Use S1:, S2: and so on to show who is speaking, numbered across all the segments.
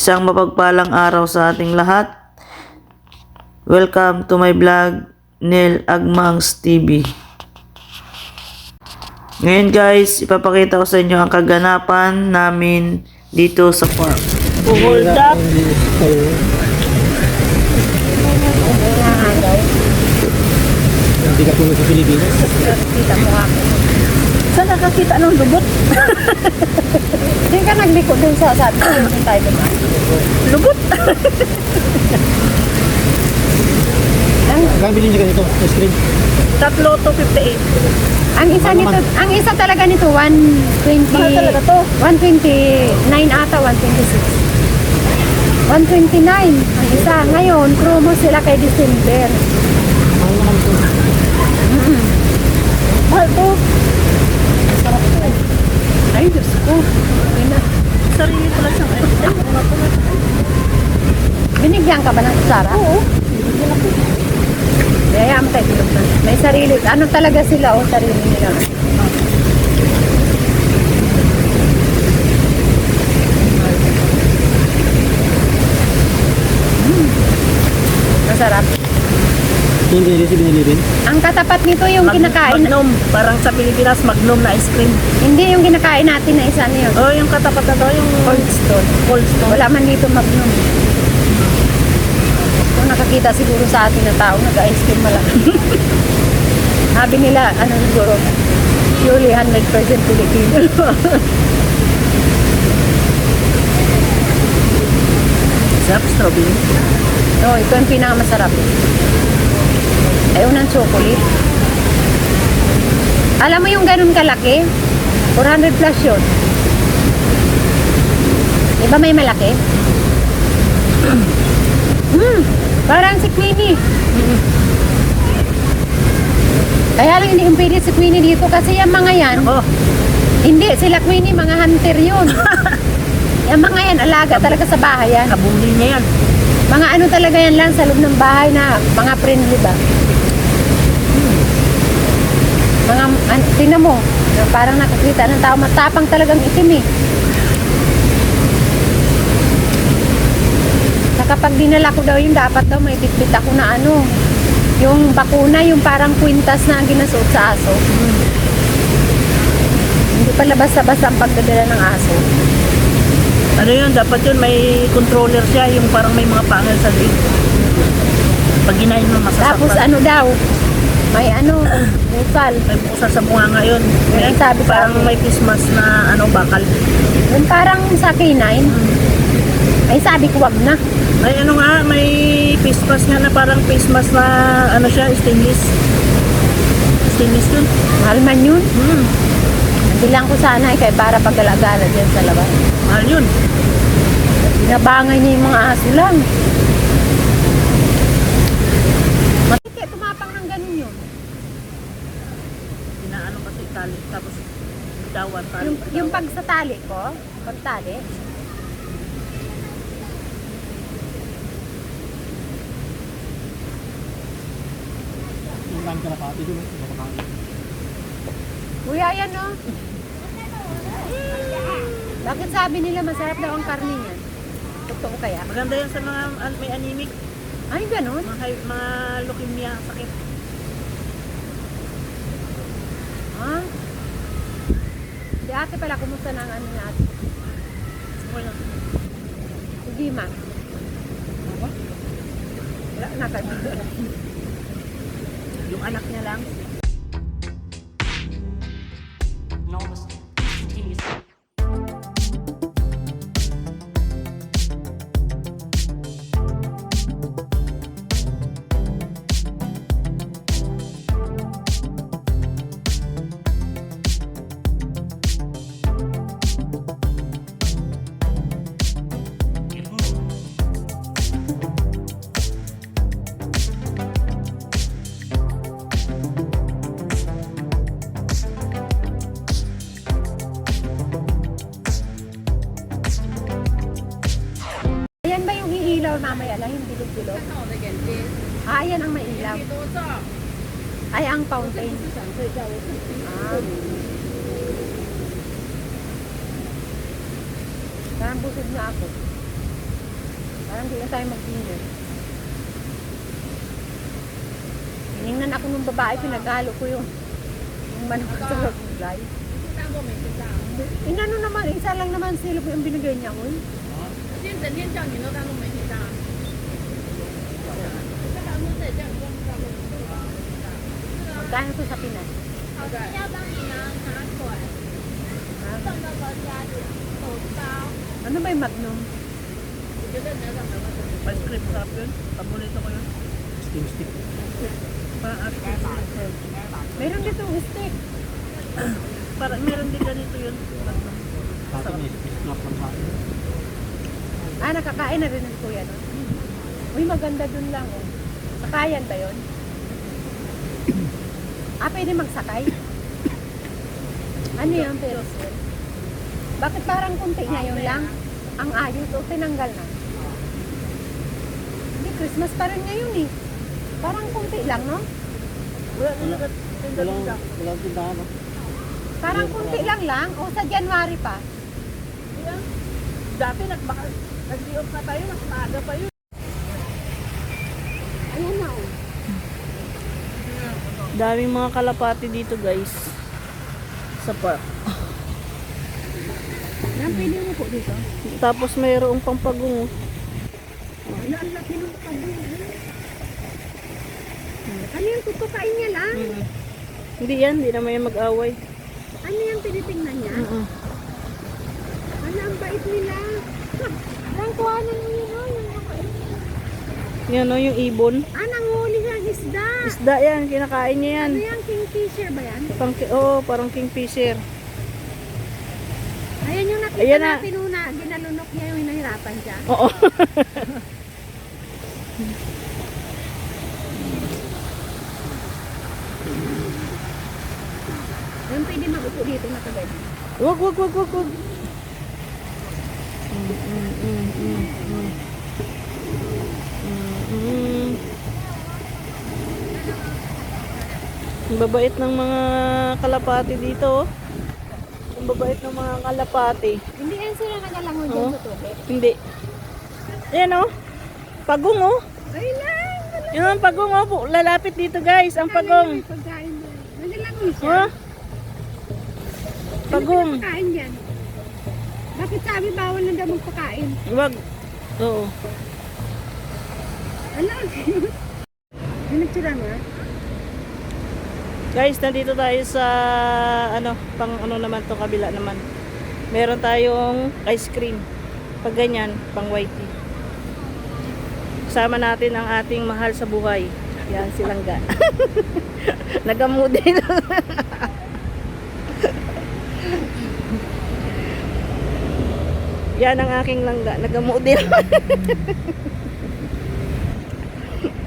S1: Isang mapagpalang araw sa ating lahat. Welcome to my vlog, Nel Agmangs TV. Ngayon guys, ipapakita ko sa inyo ang kaganapan namin dito sa farm. Hold up!
S2: Hindi ka puno sa Pilipinas.
S3: Kita mo ako. Saan nakakita ng lubot? Hindi ka nagliko dun sa sabi ko yung tayo ba? Lubot?
S2: Hanggang bilhin niyo ganito, ice cream.
S1: Tatlo to 58.
S3: Ang isa talaga nito 120.
S1: Mahal talaga to.
S3: 129 ata, 126. 129 ang isa. Ngayon, promo sila kay December.
S2: Mahal naman ito.
S3: Mahal to. Sarap to eh. Ay, Diyos ko. Okay na.
S1: Sarili pala siyang
S3: Binigyan ka ba ng kutsara? Oo. Kaya mo tayo bilog na. May sarili. Ano talaga sila o sarili nila? Masarap.
S2: Yung binili si Binilibin.
S3: Ang katapat nito yung kinakain.
S1: Magnum. Parang sa Pilipinas, Magnum na ice cream.
S3: Hindi yung kinakain natin na isa na yun.
S1: Oh, yung katapat na to, yung
S3: Cold Stone.
S1: Cold Stone.
S3: Wala man dito Magnum. Kung nakakita siguro sa atin na tao, nag-ice cream malaki. Sabi nila, ano siguro, surely 100% Filipino.
S1: Sarap, strawberry.
S3: Oh, ito yung pinakamasarap. Ayaw ng chocolate. Alam mo yung ganun kalaki? 400 plus yun. Diba may malaki? Parang si Queenie. Kaya lang hindi pwede si Queenie dito kasi yung mga yan,
S1: Oh,
S3: hindi, sila Queenie, mga hunter yun. Yung mga yan, alaga talaga sa bahay yan.
S1: kabumili niya yan.
S3: Mga ano talaga yan lang sa loob ng bahay na mga friendly ba? Mga, tingnan mo, parang nakakita ng tao, matapang talagang itim eh. Saka pag dinala ko daw yung dapat daw may bitbit ako na ano, yung bakuna, yung parang kwintas na ginasuot sa aso. Hindi pa labas-labas ang pagdadala ng aso.
S1: Ano yun, dapat yun may controller siya, yung parang may mga panel sa lid. Pag ginahin mo masasaktan.
S3: Tapos ano daw, may ano, bukal.
S1: May busa sa bunga ngayon.
S3: Yan ang sabi sa
S1: Parang
S3: akin.
S1: may Christmas na ano, bakal.
S3: Yung parang sa K9, ay sabi ko wag na.
S1: May ano nga, may face mask nga na parang face mask na ano siya, stainless. Stainless yun.
S3: Mahal man yun. Bilang ko sana kay para paggalagala dyan sa labas.
S1: Mahal yun.
S3: Binabangay niya yung mga aso lang. Kaya tumapang ng ganun yun.
S1: Pinaano kasi tali, tapos dawan tali.
S3: Yung pag sa tali ko, pagtali,
S2: Yung lang ka nakati doon. Nakakain.
S3: kuya yan no? Bakit sabi nila masarap daw ang karne niya? Totoo kaya?
S1: Maganda yan sa mga may anemic,
S3: Ay, ganun?
S1: mga leukemia, sakit.
S3: Ha? Si ate pala, kumusta na ang ano niya ate?
S1: Wala.
S3: Hindi ma. Wala, nakabigyan.
S1: Yung anak niya lang.
S3: Ayan ba yung iilaw mamaya lang, yung bilog-bilog? Ah, ayan ang may ilaw. Ay, ang fountain. Ah. Parang busog na ako. Parang hindi na tayo mag-dinner. Hiningnan ako ng babae, pinaghalo ko yung manok sa gulay. Inano naman, isa lang naman sila po yung binigay niya ko. Magkano to sa Pinas? Ano ba yung Magnum?
S1: Ice cream sarap yun. Paborito ko yun.
S2: Steam stick.
S3: Meron dito steak.
S1: Para meron din ganito yun.
S2: Dati may snap lang sa akin.
S3: Nakakain na rin ng kuya, no? Uy, maganda dun lang, oh. Sakayan ba yun? Pwede magsakay? Ano yan, pero bakit parang kunti ngayon lang? Ang ayos, o tinanggal na? Hindi, Christmas pa rin ngayon, eh. Parang kunti lang, no?
S2: Walang tindahan, no?
S3: Parang kunti lang, o sa January pa.
S1: Dati nag-di-off na tayo, mas maaga pa yun.
S3: Ayan na, oh.
S1: Daming mga kalapati dito guys. Sa park.
S3: Yan, pwede mo po dito.
S1: Tapos mayroong pampagungo.
S3: Wala, ang laki ng pagod. Ano yung tutukain niya lang?
S1: Hindi yan, hindi naman yan mag-away.
S3: Ano yung tinitingnan niya? Ano, ang bait nila. Ang kuhanan mo yun, oh, yung mabait.
S1: Yan o, yung ibon.
S3: Nanghuli ng isda.
S1: Isda yan, kinakain niya yan.
S3: Ano yan, kingfisher ba yan?
S1: Parang kingfisher.
S3: Ayan yung nakita
S1: Ayan na.
S3: natin una, ginalunok niya yung nahirapan siya.
S1: Oo.
S3: Yung pwede magupo dito na kagad.
S1: Wag. Ang babait ng mga kalapati dito. Oh. Ang babait ng mga kalapati.
S3: Hindi yan sila nagalangon dyan
S1: Oo.
S3: sa tubig.
S1: Hindi. Ayan oh. Pagong oh.
S3: Ay lang!
S1: Yun ang pagong oh. Lalapit dito guys. Ang pagong.
S3: May pagkain mo. Nagalangon siya.
S1: Oh. Pagong.
S3: Ano pagkain dyan? Bakit sabi bawal na daw magpakain?
S1: Wag. Oo.
S3: Ano? Pinagtsura mo?
S1: Guys, nandito tayo sa pang naman to kabila naman. Meron tayong ice cream. Pag ganyan, pang white tea. Kasama natin ang ating mahal sa buhay. Yan, si Langga. Nagamudi na. Yan ang aking Langga. Nagamudi na.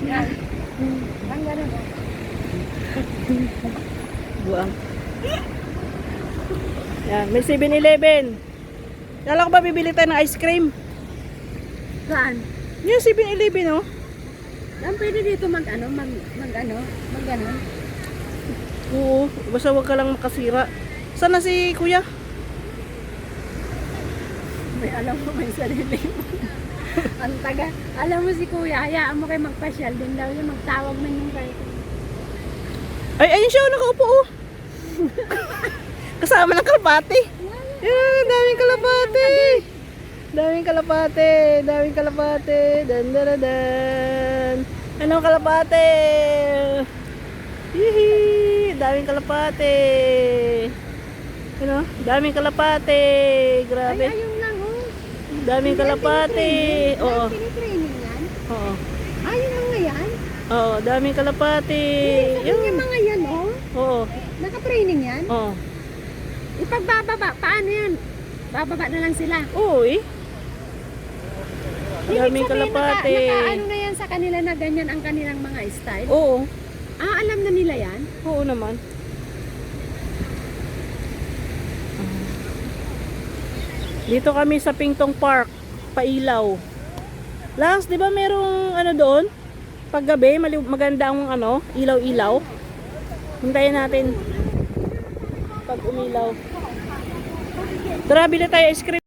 S3: Yan. Ang gano'n mo.
S1: Buang. Yan, may 7-Eleven. Kala ko ba bibili tayo ng ice cream?
S3: Saan?
S1: Yan, 7-Eleven oh.
S3: Ang pwede dito mag ganon?
S1: Oo, basta wag ka lang makasira. Saan na si kuya?
S3: May alam mo, may sarili mo. Ang taga. Alam mo si kuya, hayaan mo kayo magpasyal din daw yun. Magtawag man yung kayo.
S1: Ay, ayun siya, nakaupo oh. Kasama ng kalapati. Yan, daming kalapati. Daming kalapati. Dan. Anong kalapati? Hihi, daming kalapati. Ano? Daming kalapati. Grabe.
S3: Ay, ayun lang oh.
S1: Daming kalapati. Oo.
S3: Tinitraining yan?
S1: Oo.
S3: Ayun lang nga yan?
S1: Oo, daming kalapati.
S3: Yung mga yan oh.
S1: Oo.
S3: Naka-training yan?
S1: Oo.
S3: Ipagbababa, paano yan? Bababa na lang sila.
S1: Uy.
S3: Ibig
S1: Daming
S3: sabihin,
S1: kalapati.
S3: Naka-ano na yan sa kanila na ganyan ang kanilang mga style?
S1: Oo.
S3: Alam na nila yan?
S1: Oo naman. Dito kami sa Pingtong Park, Pailaw. Last, 'di ba merong doon? Paggabi, maganda ang ilaw-ilaw. Hintayin natin pag umilaw. Tara, bili tayo ice cream.